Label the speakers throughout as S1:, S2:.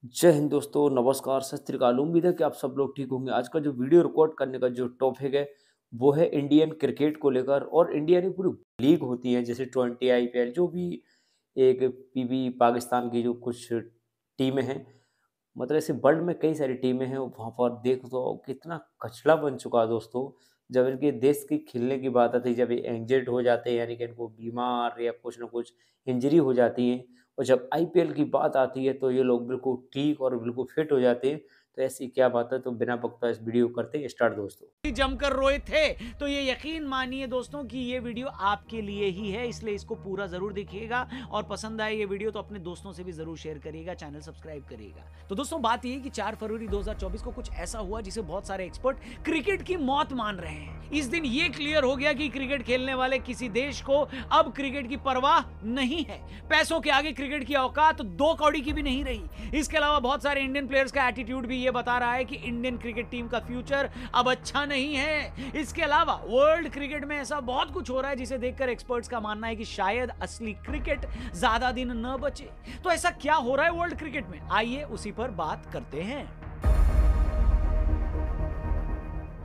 S1: जय हिंद दोस्तों, नमस्कार, सत श्री अकाल। उम्मीद है कि आप सब लोग ठीक होंगे। आज का जो वीडियो रिकॉर्ड करने का जो टॉपिक है, वो है इंडियन क्रिकेट को लेकर। और इंडिया की पूरी लीग होती है, जैसे ट्वेंटी आईपीएल, जो भी एक पीबी पाकिस्तान की जो कुछ टीमें हैं, मतलब ऐसे वर्ल्ड में कई सारी टीमें हैं। वहाँ पर देखो तो कितना कचरा बन चुका है दोस्तों। जब इनके देश की खेलने की बात आती है, जब ये इंजर्ड हो जाते हैं, यानी कि इनको बीमार या कुछ ना कुछ इंजरी हो जाती है, और जब आईपीएल की बात आती है तो ये लोग बिल्कुल ठीक और बिल्कुल फिट हो जाते हैं। तो ऐसी क्या बात है, तो बिना बकता इस वीडियो को करते हैं स्टार्ट दोस्तों।
S2: जमकर रोए थे। तो ये यकीन मानिए दोस्तों कि ये वीडियो आपके लिए ही है, इसलिए इसको पूरा जरूर देखिएगा और पसंद आए ये वीडियो तो अपने दोस्तों से भी जरूर शेयर करिएगा, चैनल सब्सक्राइब करिएगा। तो दोस्तों बात ये है कि 4 फरवरी 2024 को कुछ ऐसा हुआ जिसे बहुत सारे एक्सपर्ट क्रिकेट की मौत मान रहे हैं। इस दिन ये क्लियर हो गया कि क्रिकेट खेलने वाले किसी देश को अब क्रिकेट की परवाह नहीं है। पैसों के आगे क्रिकेट की औकात 2 कौड़ी की भी नहीं रही। इसके अलावा बहुत सारे इंडियन प्लेयर्स का एटीट्यूड भी ये बता रहा है कि इंडियन क्रिकेट टीम का फ्यूचर अब अच्छा नहीं है। इसके अलावा वर्ल्ड क्रिकेट में ऐसा बहुत कुछ हो रहा है जिसे देखकर एक्सपर्ट्स का मानना है कि शायद असली क्रिकेट ज्यादा दिन न बचे। तो ऐसा क्या हो रहा है वर्ल्ड क्रिकेट में, आइए उसी पर बात करते हैं।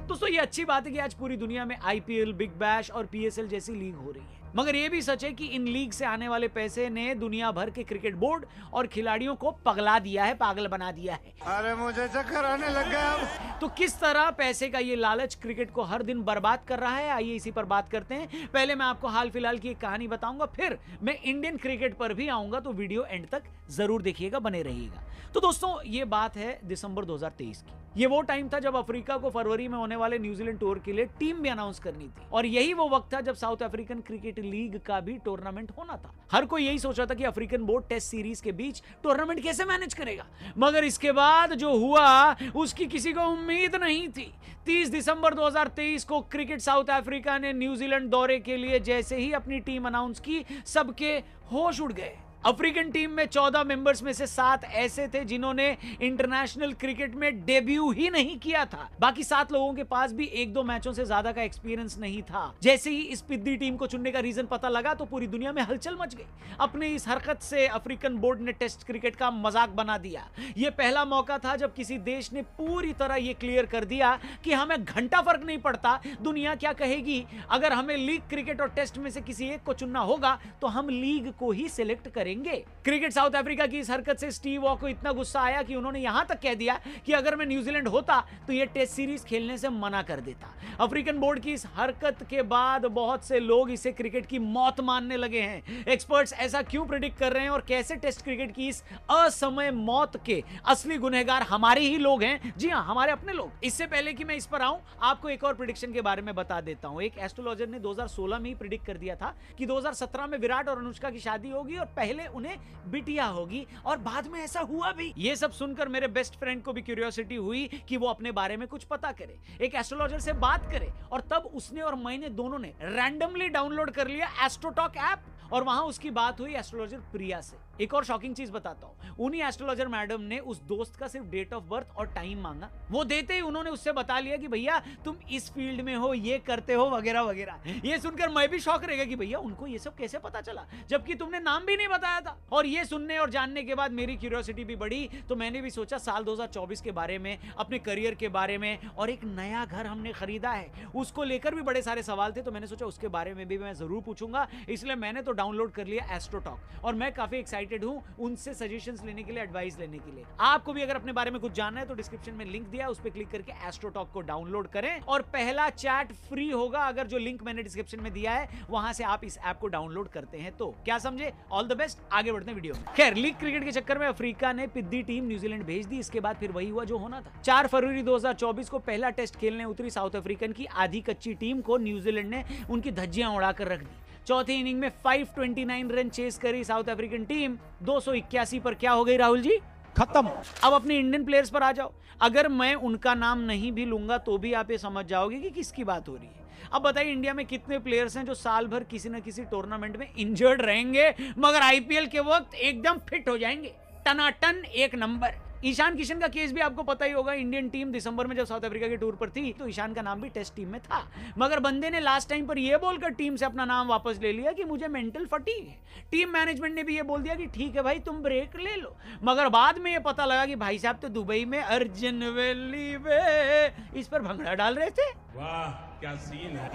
S2: दोस्तों ये अच्छी बात है कि आज पूरी दुनिया में आईपीएल, बिग बैश और पीएसएल जैसी लीग हो रही है, मगर यह भी सच है कि इन लीग से आने वाले पैसे ने दुनिया भर के क्रिकेट बोर्ड और खिलाड़ियों को पगला दिया है, पागल बना दिया है।
S3: अरे मुझे चक्कर आने लग गया अब।
S2: तो किस तरह पैसे का ये लालच क्रिकेट को हर दिन बर्बाद कर रहा है, आइए इसी पर बात करते हैं। पहले मैं आपको हाल फिलहाल की एक कहानी बताऊंगा, फिर मैं इंडियन क्रिकेट पर भी आऊंगा, तो वीडियो एंड तक जरूर देखिएगा, बने रहिएगा। तो दोस्तों ये बात है दिसंबर 2023 की। ये वो टाइम था जब अफ्रीका को फरवरी में होने वाले न्यूजीलैंड टूर के लिए टीम भी अनाउंस करनी थी, और यही वो वक्त था जब साउथ अफ्रीकन क्रिकेट लीग का भी टूर्नामेंट होना था। हर कोई यही सोच रहा था कि अफ्रीकन बोर्ड टेस्ट सीरीज के बीच टूर्नामेंट कैसे मैनेज करेगा, मगर इसके बाद जो हुआ उसकी किसी को उम्मीद नहीं थी। 30 दिसंबर 2023 को क्रिकेट साउथ अफ्रीका ने न्यूजीलैंड दौरे के लिए जैसे ही अपनी टीम अनाउंस की, सबके होश उड़ गए। अफ्रीकन टीम में 14 मेंबर्स में से 7 ऐसे थे जिन्होंने इंटरनेशनल क्रिकेट में डेब्यू ही नहीं किया था। बाकी 7 लोगों के पास भी 1-2 मैचों से ज्यादा का एक्सपीरियंस नहीं था। जैसे ही इस पिद्दी टीम को चुनने का रीजन पता लगा तो पूरी दुनिया में हलचल मच गई। अपने इस हरकत से अफ्रीकन बोर्ड ने टेस्ट क्रिकेट का मजाक बना दिया। यह पहला मौका था जब किसी देश ने पूरी तरह यह क्लियर कर दिया कि हमें घंटा फर्क नहीं पड़ता दुनिया क्या कहेगी, अगर हमें लीग क्रिकेट और टेस्ट में से किसी एक को चुनना होगा तो हम लीग को ही सिलेक्ट करेंगे। क्रिकेट साउथ अफ्रीका की इस हरकत से स्टीव वॉ को इतना गुस्सा आया कि उन्होंने यहां तक कह दिया कि अगर मैं न्यूजीलैंड होता तो यह टेस्ट सीरीज खेलने से मना कर देता। अफ्रीकन बोर्ड की इस हरकत के बाद बहुत से लोग इसे क्रिकेट की मौत मानने लगे हैं। एक्सपर्ट्स ऐसा क्यों प्रेडिक्ट कर रहे हैं, और कैसे टेस्ट क्रिकेट की इस असमय मौत के असली गुनहगार हमारे ही लोग हैं। जी हां, हमारे अपने लोग। इससे पहले कि मैं इस पर आऊं, आपको एक और प्रेडिक्शन के बारे में बता देता हूं। एक एस्ट्रोलॉजर ने 2016 में ही प्रेडिक्ट कर दिया था कि 2017 में विराट और अनुष्का की शादी होगी और पहले उन्हें बिटिया होगी, और बाद में ऐसा हुआ भी। ये सब सुनकर मेरे बेस्ट फ्रेंड को भी क्यूरियोसिटी हुई कि वो अपने बारे में कुछ पता करे, एक एस्ट्रोलॉजर से बात करे, और तब उसने और मैंने दोनों ने रैंडमली डाउनलोड कर लिया एस्ट्रोटॉक ऐप, और वहां उसकी बात हुई एस्ट्रोलॉजर प्रिया से। एक और शॉकिंग चीज बताता हूं, उन्हीं एस्ट्रोलॉजर मैडम ने उस दोस्त का सिर्फ डेट ऑफ बर्थ और टाइम मांगा। वो देते ही उन्होंने उससे बता लिया कि भैया तुम इस फील्ड में हो, ये करते हो, वगैरह वगैरह। ये सुनकर मैं भी शॉक रहेगा कि भैया उनको ये सब कैसे पता चला, जबकि तुमने नाम भी नहीं बताया था। और ये सुनने और जानने के बाद मेरी क्यूरियोसिटी भी बढ़ी, तो मैंने भी सोचा साल 2024 के बारे में, अपने करियर के बारे में, और एक नया घर हमने खरीदा है उसको लेकर भी बड़े सारे सवाल थे। तो मैंने सोचा उसके बारे में भी मैं जरूर पूछूंगा, इसलिए मैंने तो डाउनलोड कर लिया एस्ट्रोटॉक, और मैं काफी एक्साइटेड हूं उनसे सजेशंस लेने के लिए, एडवाइस लेने के लिए। आपको भी अगर अपने बारे में कुछ जानना है तो डिस्क्रिप्शन में लिंक दिया, उस पर क्लिक करके एस्ट्रोटॉक को डाउनलोड करें, और पहला चैट फ्री होगा अगर जो लिंक मैंने डिस्क्रिप्शन में दिया है वहां से आप इस ऐप को डाउनलोड करते हैं। तो क्या समझे? ऑल द बेस्ट, आगे बढ़ते हैं वीडियो में। खैर, लीग क्रिकेट के चक्कर में अफ्रीका ने पिद्दी टीम न्यूजीलैंड भेज दी। इसके बाद फिर वही हुआ जो होना था। 4 फरवरी 2024 को पहला टेस्ट खेलने उतरी साउथ अफ्रीकन की आधी कच्ची टीम को न्यूजीलैंड ने उनकी धज्जियां उड़ाकर रख दी। चौथी इनिंग में 529 रन चेस करी साउथ अफ्रीकन टीम 281 पर क्या हो गई राहुल जी? खत्म। अब अपने इंडियन प्लेयर्स पर आ जाओ। अगर मैं उनका नाम नहीं भी लूंगा तो भी आप ये समझ जाओगे कि किसकी बात हो रही है। अब बताइए इंडिया में कितने प्लेयर्स हैं जो साल भर किसी न किसी टूर्नामेंट में इंजर्ड रहेंगे, मगर आईपीएल के वक्त एकदम फिट हो जाएंगे, टनाटन एक नंबर। ईशान किशन का केस भी आपको पता ही होगा। इंडियन टीम दिसंबर में जब साउथ अफ्रीका के टूर पर थी तो ईशान का नाम भी टेस्ट टीम में था, मगर बंदे ने लास्ट टाइम पर यह बोलकर टीम से अपना नाम वापस ले लिया कि मुझे मेंटल फटीग है। टीम मैनेजमेंट ने भी यह बोल दिया कि ठीक है भाई तुम ब्रेक ले लो, मगर बाद में यह पता लगा कि भाई साहब तो दुबई में अर्जुन वैली में इस पर भंगड़ा डाल रहे थे।
S4: वाह क्या सीन है।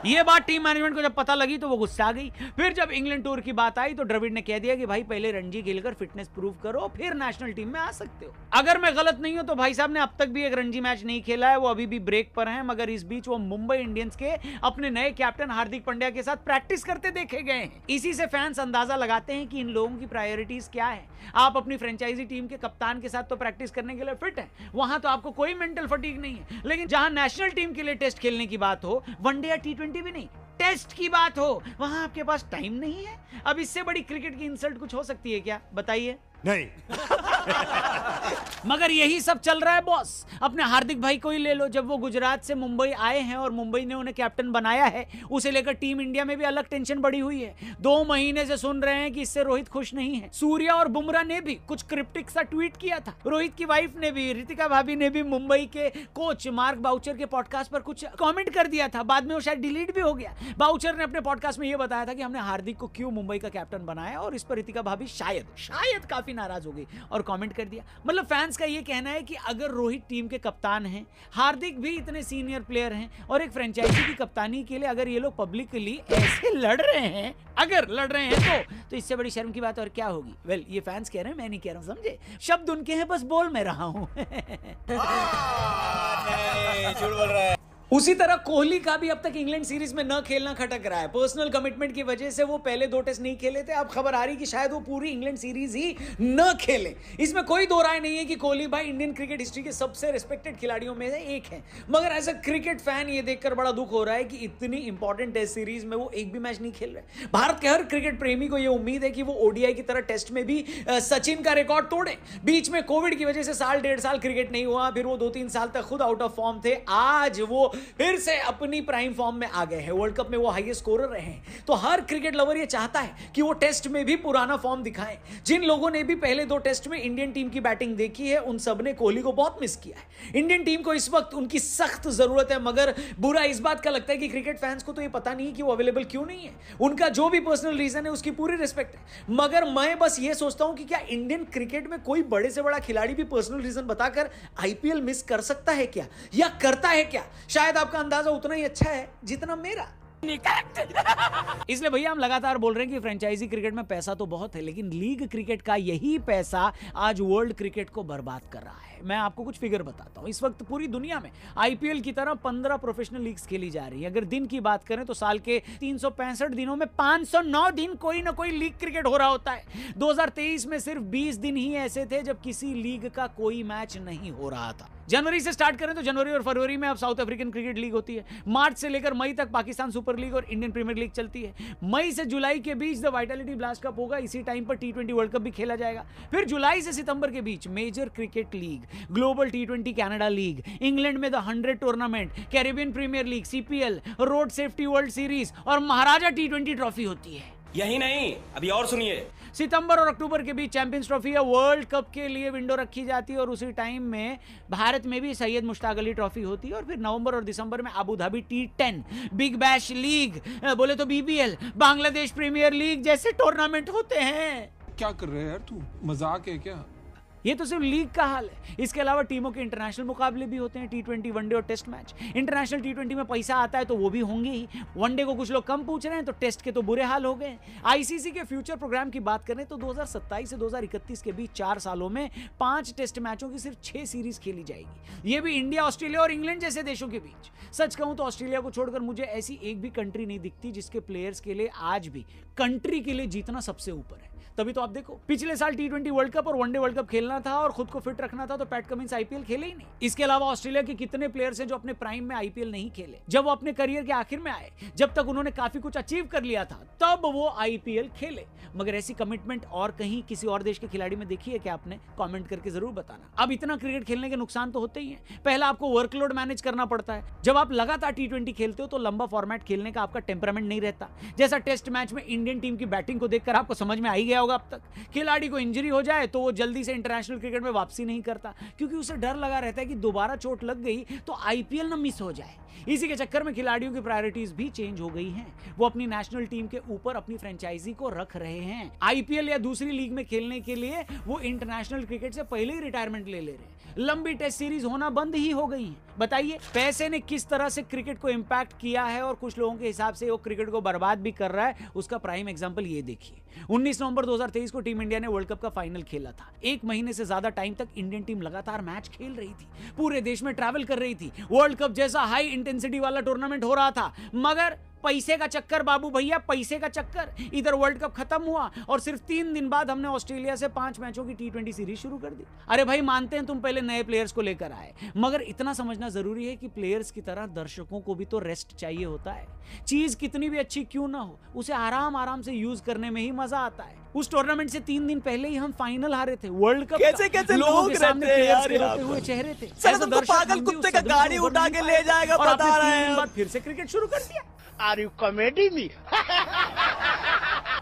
S2: ये बात टीम मैनेजमेंट को जब पता लगी तो वो गुस्सा आ गई। फिर जब इंग्लैंड टूर की बात आई तो द्रविड़ ने कह दिया कि भाई पहले रणजी खेलकर फिटनेस प्रूव करो फिर नेशनल टीम में आ सकते हो। अगर मैं गलत नहीं हूं तो भाई साहब ने अब तक भी एक रणजी मैच नहीं खेला है, वो अभी भी ब्रेक पर हैं, मगर इस बीच वो मुंबई इंडियंस के अपने नए कैप्टन हार्दिक पांड्या के साथ प्रैक्टिस करते देखे गए हैं। इसी से फैंस अंदाजा लगाते हैं कि इन लोगों की प्रायोरिटीज क्या है। आप अपनी फ्रेंचाइजी टीम के कप्तान के साथ तो प्रैक्टिस करने के लिए फिट है, वहां तो आपको कोई मेंटल फटीग नहीं है, लेकिन जहां नेशनल टीम के लिए टेस्ट खेलने की बात हो, वनडे या T20 भी नहीं, टेस्ट की बात हो, वहां आपके पास टाइम नहीं है। अब इससे बड़ी क्रिकेट की इंसल्ट कुछ हो सकती है क्या, बताइए?
S3: नहीं।
S2: मगर यही सब चल रहा है बॉस। अपने हार्दिक भाई को ही ले लो, जब वो गुजरात से मुंबई आए हैं और मुंबई ने उन्हें कैप्टन बनाया है, उसे लेकर टीम इंडिया में भी अलग टेंशन बढ़ी हुई है। 2 महीने से सुन रहे हैं कि इससे रोहित खुश नहीं है। सूर्या और बुमराह ने भी कुछ क्रिप्टिक सा ट्वीट किया था। रोहित की वाइफ ने भी, रितिका भाभी ने भी मुंबई के कोच मार्क बाउचर के पॉडकास्ट पर कुछ कमेंट कर दिया था। बाद में वो शायद डिलीट भी हो गया। बाउचर ने अपने पॉडकास्ट में यह बताया था कि हमने हार्दिक को क्यों मुंबई का कैप्टन बनाया, और इस पर रितिका भाभी शायद काफी नाराज हो गई और कमेंट कर दिया। मतलब फैंस का यह कहना है कि अगर रोहित टीम के कप्तान हैं, हार्दिक भी इतने सीनियर प्लेयर हैं, और एक फ्रेंचाइजी की कप्तानी के लिए अगर ये लोग पब्लिकली ऐसे लड़ रहे हैं, तो इससे बड़ी शर्म की बात और क्या होगी। वेल, ये फैंस कह रहे हैं, मैं नहीं कह रहा हूं, समझे? शब्द उनके हैं, बस बोल मैं रहा हूं।
S4: झूठ बोल रहा है।
S2: उसी तरह कोहली का भी अब तक इंग्लैंड सीरीज में न खेलना खटक रहा है। पर्सनल कमिटमेंट की वजह से वो पहले 2 टेस्ट नहीं खेले थे। अब खबर आ रही कि शायद वो पूरी इंग्लैंड सीरीज ही न खेले। इसमें कोई दो राय नहीं है कि कोहली भाई इंडियन क्रिकेट हिस्ट्री के सबसे रिस्पेक्टेड खिलाड़ियों में से एक है, मगर एज अ क्रिकेट फैन ये देखकर बड़ा दुख हो रहा है कि इतनी इंपॉर्टेंट टेस्ट सीरीज में वो एक भी मैच नहीं खेल रहे। भारत के हर क्रिकेट प्रेमी को यह उम्मीद है कि वो ओडीआई की तरह टेस्ट में भी सचिन का रिकॉर्ड तोड़े। बीच में कोविड की वजह से 1.5 साल क्रिकेट नहीं हुआ, फिर वो 2-3 साल तक खुद आउट ऑफ फॉर्म थे। आज वो फिर से अपनी प्राइम फॉर्म में आ गए हैं। वर्ल्ड कप में वो हाईएस्ट स्कोरर रहे हैं। तो हर क्रिकेट लवर ये चाहता है कि वो टेस्ट में भी पुराना फॉर्म दिखाएं। जिन लोगों ने भी पहले 2 टेस्ट में इंडियन टीम की बैटिंग देखी है, उन सब ने कोहली को बहुत मिस किया है। इंडियन टीम को इस वक्त उनकी सख्त जरूरत है, मगर बुरा इस बात का लगता है कि क्रिकेट फैंस को तो ये पता नहीं कि वो अवेलेबल क्यों नहीं है। उनका जो भी पर्सनल रीजन है उसकी पूरी रिस्पेक्ट है, मगर मैं बस ये सोचता हूं कि क्या इंडियन क्रिकेट में कोई बड़े से बड़ा खिलाड़ी भी पर्सनल रीजन बताकर आईपीएल मिस कर सकता है क्या, या करता है क्या? शायद आपका अंदाजा उतना ही अच्छा है जितना मेरा। इसलिए भैया हम लगातार बोल रहे हैं कि फ्रेंचाइजी क्रिकेट में पैसा तो बहुत है, लेकिन लीग क्रिकेट का यही पैसा आज वर्ल्ड क्रिकेट को बर्बाद कर रहा है। मैं आपको कुछ फिगर बताता हूं। इस वक्त पूरी दुनिया में आईपीएल की तरह 15 प्रोफेशनल लीग्स खेली जा रही है। अगर दिन की बात करें तो साल के 365 दिनों में 509 दिन कोई ना कोई लीग क्रिकेट हो रहा होता है। 2023 में सिर्फ 20 दिन ही ऐसे थे जब किसी लीग का कोई मैच नहीं हो रहा था। जनवरी से स्टार्ट करें तो जनवरी और फरवरी में अब साउथ अफ्रीकन क्रिकेट लीग होती है। मार्च से लेकर मई तक पाकिस्तान सुपर लीग और इंडियन प्रीमियर लीग चलती है। मई से जुलाई के बीच द वाइटलिटी ब्लास्ट कप होगा। इसी टाइम पर T20 वर्ल्ड कप भी खेला जाएगा। फिर जुलाई से सितंबर के बीच Major Cricket League, Global T20 Canada League, England में the 100 tournament, Caribbean Premier League, CPL, Road Safety World Series और महाराजा T20 ट्रॉफी होती है।
S4: यही नहीं, अभी और सुनिए।
S2: सितंबर और अक्टूबर के बीच चैंपियंस ट्रॉफी या वर्ल्ड कप के लिए विंडो रखी जाती है, और उसी टाइम में भारत में भी सैयद मुश्ताक अली ट्रॉफी होती है। और फिर नवंबर और दिसंबर में Abu Dhabi T10, big bash league, बोले तो BBL, बांग्लादेश प्रीमियर लीग जैसे टूर्नामेंट होते हैं।
S5: क्या कर रहे हैं यार तू, मजाक है क्या?
S2: ये तो सिर्फ लीग का हाल है। इसके अलावा टीमों के इंटरनेशनल मुकाबले भी होते हैं, T20, वनडे और टेस्ट मैच। इंटरनेशनल T20 में पैसा आता है तो वो भी होंगे ही। वनडे को कुछ लोग कम पूछ रहे हैं तो टेस्ट के तो बुरे हाल हो गए। आईसीसी के फ्यूचर प्रोग्राम की बात करें तो 2027 से 2031 के बीच 4 सालों में 5 टेस्ट मैचों की सिर्फ 6 सीरीज खेली जाएगी। ये भी इंडिया, ऑस्ट्रेलिया और इंग्लैंड जैसे देशों के बीच। सच कहूं तो ऑस्ट्रेलिया को छोड़कर मुझे ऐसी एक भी कंट्री नहीं दिखती जिसके प्लेयर्स के लिए आज भी कंट्री के लिए जीतना सबसे ऊपर है। तभी तो आप देखो, पिछले साल T20 वर्ल्ड कप और वनडे वर्ल्ड कप खेलना था और खुद को फिट रखना था तो पैट कमिंस आईपीएल खेले ही नहीं। इसके अलावा ऑस्ट्रेलिया के कितने प्लेयर्स हैं जो अपने प्राइम में आईपीएल नहीं खेले। जब वो अपने करियर के आखिर में आए, जब तक उन्होंने काफी कुछ अचीव कर लिया था, तब वो आईपीएल खेले। मगर ऐसी कमिटमेंट और कहीं किसी और देश के खिलाड़ी में देखी है क्या आपने? कमेंट करके जरूर बताना। अब इतना क्रिकेट खेलने के नुकसान तो होते ही हैं। पहला, आपको वर्कलोड मैनेज करना पड़ता है। जब आप लगातार T20 खेलते हो तो लंबा फॉर्मेट खेलने का आपका टेम्परामेंट नहीं रहता। जैसा टेस्ट मैच में इंडियन टीम की बैटिंग को देखकर आपको समझ में आई गया होगा अब तक। खिलाड़ी को इंजरी हो जाए तो वो जल्दी से इंटरनेशनल क्रिकेट में वापसी नहीं करता, क्योंकि उसे डर लगा रहता है कि दोबारा चोट लग गई तो आईपीएल ना मिस हो जाए। इसी के चक्कर में खिलाड़ियों की प्रायोरिटीज भी चेंज हो गई हैं। वो अपनी नेशनल टीम के ऊपर अपनी फ्रेंचाइजी को रख रहे हैं। आईपीएल या दूसरी लीग में खेलने के लिए वो इंटरनेशनल क्रिकेट से पहले ही रिटायरमेंट ले रहे हैं। लंबी टेस्ट सीरीज होना बंद ही हो गई है। बताइए पैसे ने किस तरह से क्रिकेट को इंपैक्ट किया है, और कुछ लोगों के हिसाब से वो क्रिकेट को बर्बाद भी कर रहा है। उसका प्राइम एग्जांपल ये देखिए, 19 नवंबर 2023 को टीम इंडिया ने वर्ल्ड कप का फाइनल खेला था। एक महीने से ज्यादा टाइम तक इंडियन टीम लगातार मैच खेल रही थी, पूरे देश में ट्रैवल कर रही थी। वर्ल्ड कप जैसा हाई इंटेंसिटी वाला टूर्नामेंट हो रहा था, मगर पैसे का चक्कर बाबू भैया, पैसे का चक्कर। इधर वर्ल्ड कप खत्म हुआ और सिर्फ 3 दिन बाद हमने ऑस्ट्रेलिया से 5 मैचों की T20 सीरीज शुरू कर दी। अरे भाई मानते हैं तुम पहले नए प्लेयर्स को लेकर आए, मगर इतना समझना जरूरी है कि प्लेयर्स की तरह दर्शकों को भी तो रेस्ट चाहिए होता है। चीज कितनी भी अच्छी क्यों ना हो, उसे आराम आराम से यूज करने में ही मजा आता है। उस टूर्नामेंट से 3 दिन पहले ही हम फाइनल हारे थे वर्ल्ड कप।
S6: कैसे लोग रहते हैं यार,
S2: रोते हुए चेहरे थे।
S6: सर तुमको पागल कुत्ते का गाड़ी उठा के ले जाएगा, बता रहे हैं।
S2: बाद फिर से क्रिकेट शुरू कर दिया।
S3: Are you comedy me?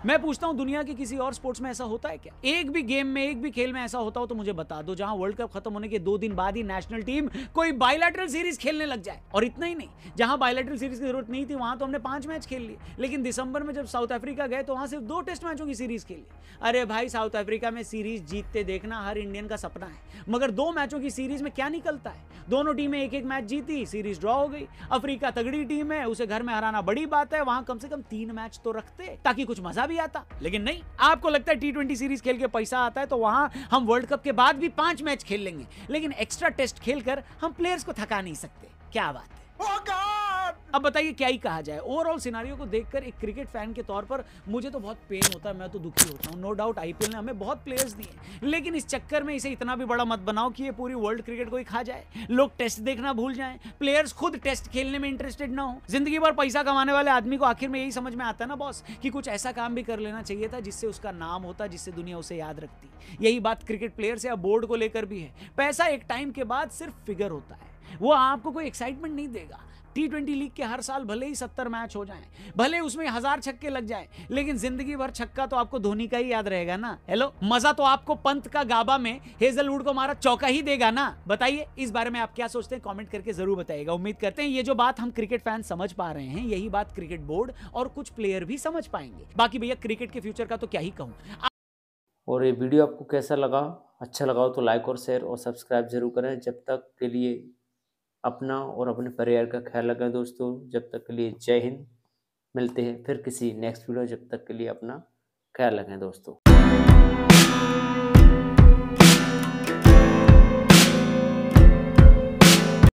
S2: मैं पूछता हूं, दुनिया के किसी और स्पोर्ट्स में ऐसा होता है क्या? एक भी गेम में, एक भी खेल में ऐसा होता हो तो मुझे बता दो, जहां वर्ल्ड कप खत्म होने के 2 दिन बाद ही नेशनल टीम कोई बायलैटरल सीरीज खेलने लग जाए। और इतना ही नहीं, जहां बायलैटरल सीरीज की जरूरत नहीं थी वहां तो हमने 5 मैच खेल लिए, लेकिन दिसंबर में जब साउथ अफ्रीका गए तो वहां सिर्फ 2 टेस्ट मैचों की सीरीज खेली। अरे भाई, साउथ अफ्रीका में सीरीज जीतते देखना हर इंडियन का सपना है, मगर 2 मैचों की सीरीज में क्या निकलता है? दोनों टीमें एक-एक मैच जीती, सीरीज ड्रॉ हो गई। अफ्रीका तगड़ी टीम है, उसे घर में हराना बड़ी बात है, वहां कम से कम 3 मैच तो रखते ताकि कुछ मजा भी आता। लेकिन नहीं, आपको लगता है T20 सीरीज खेल के पैसा आता है तो वहां हम वर्ल्ड कप के बाद भी 5 मैच खेल लेंगे, लेकिन एक्स्ट्रा टेस्ट खेलकर हम प्लेयर्स को थका नहीं सकते। क्या बात है। अब बताइए क्या ही कहा जाए। ओवरऑल सिनारियो को देखकर एक क्रिकेट फैन के तौर पर मुझे तो बहुत पेन होता है, मैं तो दुखी होता हूं। नो डाउट आईपीएल ने हमें बहुत प्लेयर्स दिए, लेकिन इस चक्कर में इसे इतना भी बड़ा मत बनाओ कि ये पूरी वर्ल्ड क्रिकेट को ही खा जाए। लोग टेस्ट देखना भूल जाएं, प्लेयर्स खुद टेस्ट खेलने में इंटरेस्टेड ना हो। जिंदगी भर पैसा कमाने वाले आदमी को आखिर में यही समझ में आता है ना बॉस, कि कुछ ऐसा काम भी कर लेना चाहिए था जिससे उसका नाम होता, जिससे दुनिया उसे याद रखती। यही बात क्रिकेट प्लेयर्स या बोर्ड को लेकर भी है। पैसा एक टाइम के बाद सिर्फ फिगर होता है, वो आपको कोई एक्साइटमेंट नहीं देगा। T20 लीग के हर साल भले ही 70 मैच हो जाएं, भले उसमें 1000 छक्के लग जाएं, लेकिन जिंदगी भर छक्का तो आपको धोनी का ही याद रहेगा ना। हेलो, मजा तो आपको पंत का गाबा में हेजलवुड को मारा चौका ही देगा ना। बताइए इस बारे में आप क्या सोचते हैं, कमेंट करके जरूर बताइएगा। उम्मीद करते हैं ये जो बात हम क्रिकेट फैन समझ पा रहे हैं, यही बात क्रिकेट बोर्ड और कुछ प्लेयर भी समझ पाएंगे। बाकी भैया क्रिकेट के फ्यूचर का तो क्या ही कहूं।
S1: और ये वीडियो आपको कैसा लगा? अच्छा लगा हो तो लाइक और शेयर और सब्सक्राइब जरूर करें। जब तक के लिए अपना और अपने परिवार का ख्याल रखें दोस्तों। जब तक के लिए जय हिंद। मिलते हैं फिर किसी नेक्स्ट वीडियो। जब तक के लिए अपना ख्याल रखें दोस्तों।